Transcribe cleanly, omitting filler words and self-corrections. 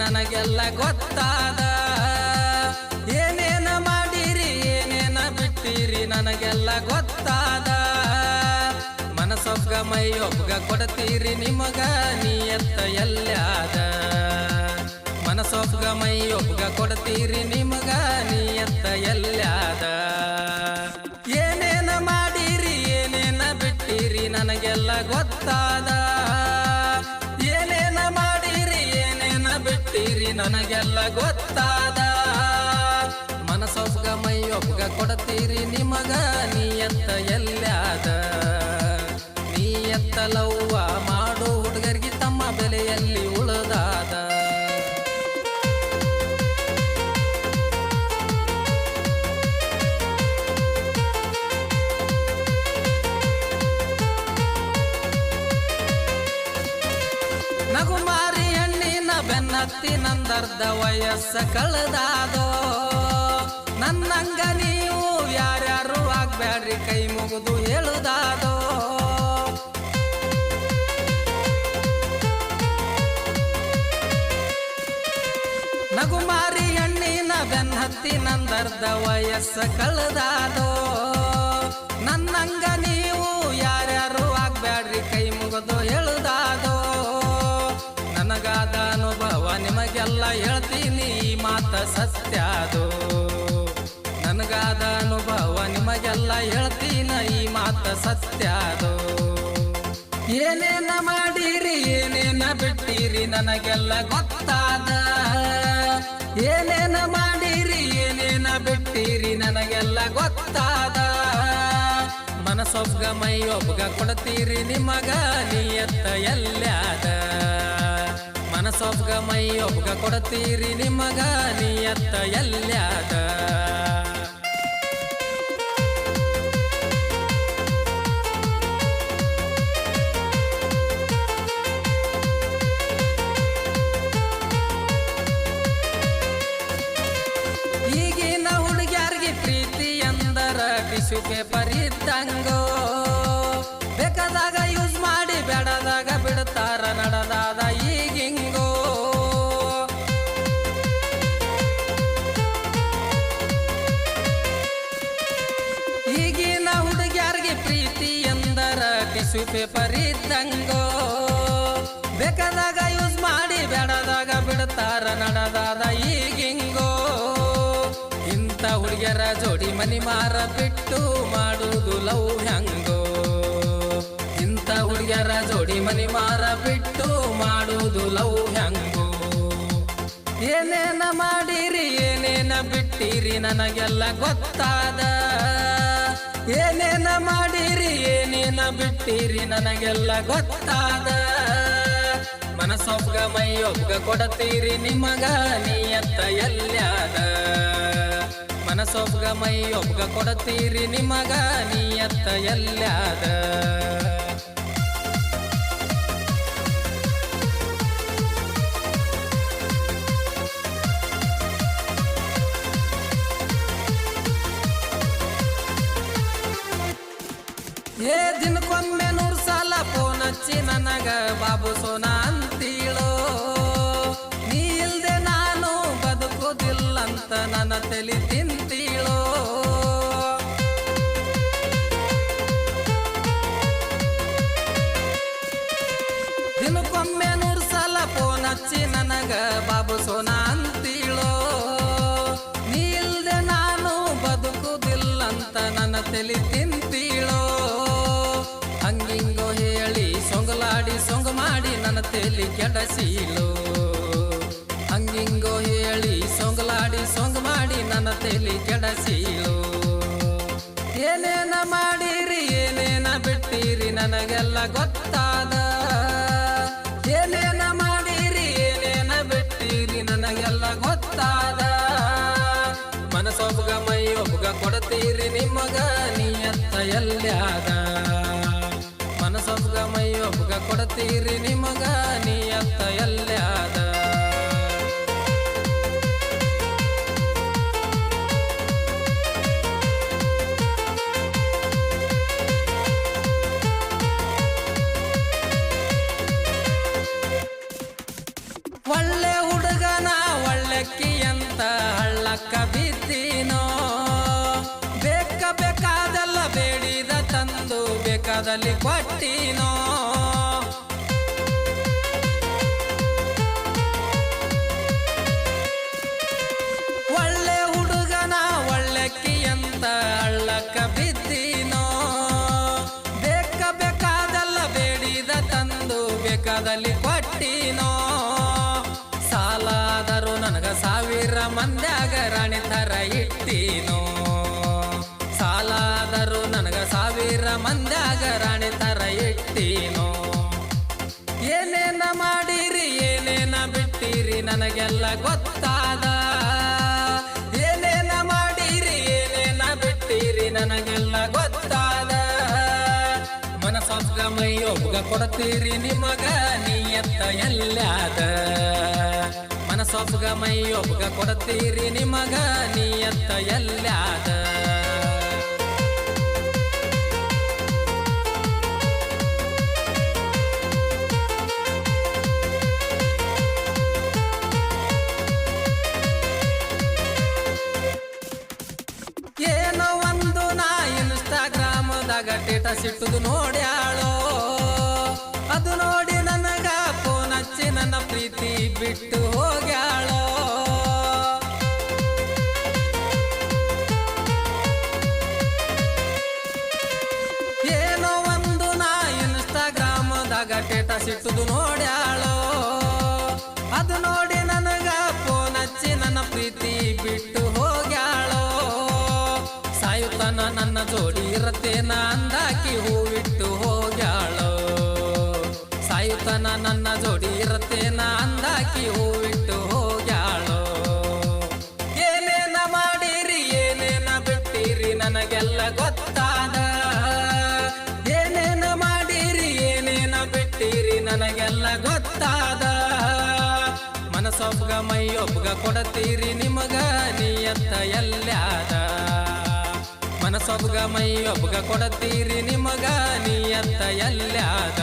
ನನಗೆಲ್ಲ ಗೊತ್ತಾದ. ಏನೇನ ಮಾಡಿರಿ ಏನೇನ ಬಿಟ್ಟಿರಿ ನನಗೆಲ್ಲ ಗೊತ್ತಾದ. ಮನಸೊಬ್ಗ ಮೈಯೊಬ್ಗ ಕೊಡ್ತೀರಿ ನಿಮಗ ನೀಯತ್ತ ಎಲ್ಲಾದ. ಮನಸೊಬ್ಗ ಮೈಯೊಬ್ಗ ಕೊಡ್ತೀರಿ ನಿಮಗ ನೀಯತ್ತ ಎಲ್ಲಾದ. ಏನೇನ ಮಾಡಿರಿ ಏನೇನ ಬಿಟ್ಟಿರಿ ನನಗೆಲ್ಲ ಗೊತ್ತಾದ. ಏನೇನ ಮಾಡಿರಿ ಏನೇನ ಬಿಟ್ಟಿರಿ ನನಗೆಲ್ಲ ಗೊತ್ತಾದ. ಮನಸೊಬ್ಗ ಮೈಯೊಬ್ಗ ಕೊಡ್ತೀರಿ ನಿಮಗ ನೀಯತ್ತ ಎಲ್ಲಾದ. ನೀಯತ್ತ ಲವ್ವ ಮಾಡು ಹುಡುಗರಿಗೆ ತಮ್ಮ ಬೆಲೆಯಲ್ಲಿ ಉಳಿದಾದ. ನಗುಮಾರಿ ಹೆಣ್ಣಿನ ಬೆನ್ನತ್ತಿ ನಂದರ್ಧ ವಯಸ್ಸ ಕಳೆದಾದೋ. ನನ್ನಂಗ ನೀವು ಯಾರ್ಯಾರು ಆಗ್ಬ್ಯಾಡ್ರಿ ಕೈ ಮುಗಿದು ಹೇಳುದಾದೋ. ನಗುಮಾರಿ ಹೆಣ್ಣಿನ ಬೆನ್ನತ್ತಿ ನಂದರ್ಧ ವಯಸ್ಸ ಕಳೆದಾದೋ. ನನ್ನಂಗ ನೀವು ಯಾರ್ಯಾರು ಆಗ್ಬ್ಯಾಡ್ರಿ ಕೈ ಮುಗಿದು ಹೇಳುದಾದೋ. ನನಗಾದ ಅನುಭವ ನಿಮಗೆಲ್ಲ ಹೇಳ್ತೀನಿ ಈ ಮಾತ ಸತ್ಯಾದೋ. ನನಗಾದ ಅನುಭವ ನಿಮಗೆಲ್ಲ ಹೇಳ್ತೀನಿ ಈ ಮಾತ ಸತ್ಯಾದೋ. ಏನೇನ ಮಾಡಿರಿ ಏನೇನ ಬಿಟ್ಟಿರಿ ನನಗೆಲ್ಲ ಗೊತ್ತಾದ. ಏನೇನ ಮಾಡಿರಿ ಏನೇನ ಬಿಟ್ಟಿರಿ ನನಗೆಲ್ಲ ಗೊತ್ತಾದ. ಮನಸೊಬ್ಗ ಮೈಯೊಬ್ಗ ಕೊಡ್ತೀರಿ ನಿಮಗ ನೀಯತ್ತ ಎಲ್ಲಾದ. ಮನಸೊಬ್ಗ ಮೈಯೊಬ್ಗ ಕೊಡ್ತೀರಿ ನಿಮಗ ನೀಯತ್ತ ಎಲ್ಲಾದ. ಈಗಿನ ಹುಡುಗ್ಯಾರ್ಗೆ ಪ್ರೀತಿ ಎಂದರ ಟಿಶ್ಯೂ ಪೇಪರ್ ಇದ್ದಂಗೋ. ಬೇಕಾದಾಗ ಯೂಸ್ ಮಾಡಿ ಬೇಡದಾಗ ಬಿಡ್ತಾರ ನಡೆದಾದ ಈಗಿಂಗೋ. ಈಗಿನ ಹುಡುಗ್ಯಾರ್ಗೆ ಪ್ರೀತಿ ಎಂದರ ಟಿಶ್ಯೂ ಪೇಪರ್ ಇದ್ದಂಗೋ. ಬೇಕಾದಾಗ ಯೂಸ್ ಮಾಡಿ ಬೇಡದಾಗ ಬಿಡ್ತಾರ ನಡೆದಾದ ಈಗಿಂಗೋ. ಇಂಥ ಹುಡುಗ್ಯರ ಜೋಡಿ ಮನಿ ಮಾರ ಬಿಟ್ಟು ಮಾಡುವುದು ಲವ್ ಹ್ಯಾಂಗೋ. ಇಂಥ ಹುಡುಗ್ಯರ ಜೋಡಿ ಮನಿ ಮಾರ ಬಿಟ್ಟು ಮಾಡುವುದು ಲವ್ ಹ್ಯಾಂಗೋ. ಏನೇನ ಮಾಡಿರಿ ಏನೇನ ಬಿಟ್ಟಿರಿ ನನಗೆಲ್ಲ ಗೊತ್ತಾದ. ಏನೇನ ಮಾಡಿರಿ ಏನೇನ ಬಿಟ್ಟಿರಿ ನನಗೆಲ್ಲ ಗೊತ್ತಾದ. ಮನಸೊಬ್ಗ ಮೈಯೊಬ್ಗ ಕೊಡ್ತೀರಿ ನಿಮಗ ನೀಯತ್ತ ಎಲ್ಲಾದ. ಮನಸೊಬ್ಗ ಮೈಯೊಬ್ಗ ಕೊಡ್ತೀರಿ ನಿಮಗ ನೀಯತ್ತ ಎಲ್ಲಾದ. ಏ ದಿನಕ್ಕೊಮ್ಮೆ 100 ಸಲ ಫೋನ್ ಹಚ್ಚಿ ನನಗ ಬಾಬು ಸೋನಾ ಅಂತೀಳೋ. ನೀ ಇಲ್ದೆ ನಾನು ಬದುಕೋದಿಲ್ಲಂತ ನನ್ನ ತಲೆ ತಿಂತೀಳೋ. ದಿನಕ್ಕೊಮ್ಮೆ 100 ಸಲ ಫೋನ್ ಹಚ್ಚಿ ನನಗ ಬಾಬು ಸೋನಾ ಅಂತೀಳೋ. ನೀ ಇಲ್ದೆ ನಾನು ಬದುಕೋದಿಲ್ಲಂತ ನನ್ನ ತಲೆ ತಿಂತೀಳೋ. ಹಂಗಿಂಗೋ ಹೇಳಿ ಸೊಂಗಲಾಡಿ ಸೊಂಗ ಮಾಡಿ ನನ್ನ ತಲೆ ಕೆಡಸೀಳೋ. ಹಂಗಿಂಗೋ ಹೇಳಿ ಸೊಂಗಲಾಡಿ ಸೊಂಗ ಮಾಡಿ ನನ್ನ ತಲೆ ಕೆಡಸೀಳೋ. ಏನೇನ ಮಾಡಿರಿ ಏನೇನ ಬಿಟ್ಟಿರಿ ನನಗೆಲ್ಲ ಗೊತ್ತಾದ. ಏನೇನ ಮಾಡಿರಿ ಏನೇನ ಬಿಟ್ಟಿರಿ ನನಗೆಲ್ಲ ಗೊತ್ತಾದ. ಮನಸೊಬ್ಗ ಮೈಯೊಬ್ಗ ಕೊಡ್ತೀರಿ ನಿಮಗ ನೀಯತ್ತ ಎಲ್ಲಾದ. ಮನಸೊಬ್ಗ ಮೈಯೊಬ್ಗ ಕೊಡ್ತೀರಿ ನಿಮಗ ನೀಯತ್ತ ಎಲ್ಲಾದ. ಒಳ್ಳೆ ಹುಡುಗ ಒಳ್ಳೆಕ್ಕಿಯಂತ ಹಳ್ಳಕ್ಕ ಬಿದ್ದೀನೋ ಬೇಕಾದೆಲ್ಲ ಬೇಡಿದ ತಂದು ಬೇಕಾದಲ್ಲಿ ಕೊಟ್ಟಿನೋ ಒಳ್ಳೆ ಹುಡುಗನ ಒಳ್ಳೆಕ್ಕಿಯಂತ ಹಳ್ಳಕ್ಕ ಬಿದ್ದೀನೋ ಬೇಕಾದೆಲ್ಲ ಬೇಡಿದ ತಂದು ಬೇಕಾದಲ್ಲಿ ಕೊಟ್ಟಿನೋ ಸಾಲಾದರೂ ನನಗ 1000 ಮಂದ್ಯಾಗ ರಾಣಿ ಥರ ಇಟ್ಟೀನೋ ಸಾಲಾದರೂ ನನಗ 1000 ಮಂದ್ಯಾಗ ರಾಣಿ ಥರ ಇಟ್ಟೀನೋ ಏನೇನ ಮಾಡಿರಿ ಏನೇನ ಬಿಟ್ಟಿರಿ ನನಗೆಲ್ಲ ಗೊತ್ತಾದ ಏನೇನ ಮಾಡಿರಿ ಏನೇನ ಬಿಟ್ಟಿರಿ ನನಗೆಲ್ಲ ಗೊತ್ತಾದ ಮನಸೊಬ್ಬ ಮೈಯೊಬ್ಬ ಕೊಡ್ತೀರಿ ನಿಮಗ ನೀಯತ್ತ ಎಲ್ಲಾದ ಮನಸೊಬ್ಬ ಮೈಯೊಬ್ಬ ಕೊಡ್ತೀರಿ ನಿಮಗ ನೀಯತ್ತ ಎಲ್ಲಾದ ಏನೋ ಒಂದು ನಾ ಇನ್ಸ್ಟಾಗ್ರಾಮದಾಗ ಸ್ಟೇಟಸ್ ಇಟ್ಟುದು ನೋಡ್ಯಾಳೋ ಅದು ನೋಡಿ ನನಗ ಫೋನ್ ಹಚ್ಚಿ ನನ್ನ ಪ್ರೀತಿ ಬಿಟ್ಟು ಹೋಗ್ಯಾಳೋ ಏನೋ ಒಂದು ನಾ ಇನ್ಸ್ಟಾಗ್ರಾಮದಾಗ ಸ್ಟೇಟಸ್ ಇಟ್ಟುದು ನೋಡ್ಯಾಳೋ ಅದು ನೋಡಿ ನನಗ ಫೋನ್ ಹಚ್ಚಿ ನನ್ನ ಪ್ರೀತಿ ಬಿಟ್ಟು ಹೋಗ್ಯಾಳೋ ಸಾಯುತನ ನನ್ನ ಜೋಡಿ ಇರತ್ತೇನ ಅಂದಾಕಿ ಹೂವಿಟ್ಟು ಹೋಗ್ಯಾಳೋ ಸಾಯುತನ ನನ್ನ ಜೋಡಿ ಇರತ್ತೇನ ಅಂದಾಕಿ ಹೂವಿಟ್ಟು ಹೋಗ್ಯಾಳೋ ಏನೇನ ಮಾಡಿರಿ ಏನೇನ ಬಿಟ್ಟಿರಿ ನನಗೆಲ್ಲ ಗೊತ್ತಾದ ಏನೇನ ಮಾಡಿರಿ ಏನೇನ ಬಿಟ್ಟಿರಿ ನನಗೆಲ್ಲ ಗೊತ್ತಾದ ಮನಸೊಬ್ಬ ಮೈಯೊಬ್ಬ ಕೊಡತೀರಿ ನಿಮಗ ನೀಯತ್ತ ಎಲ್ಲಾದ ಮನಸೊಬ್ಬ ಮೈಯೊಬ್ಬ ಕೊಡತೀರಿ ನಿಮಗ ನೀಯತ್ತ ಎಲ್ಲಾದ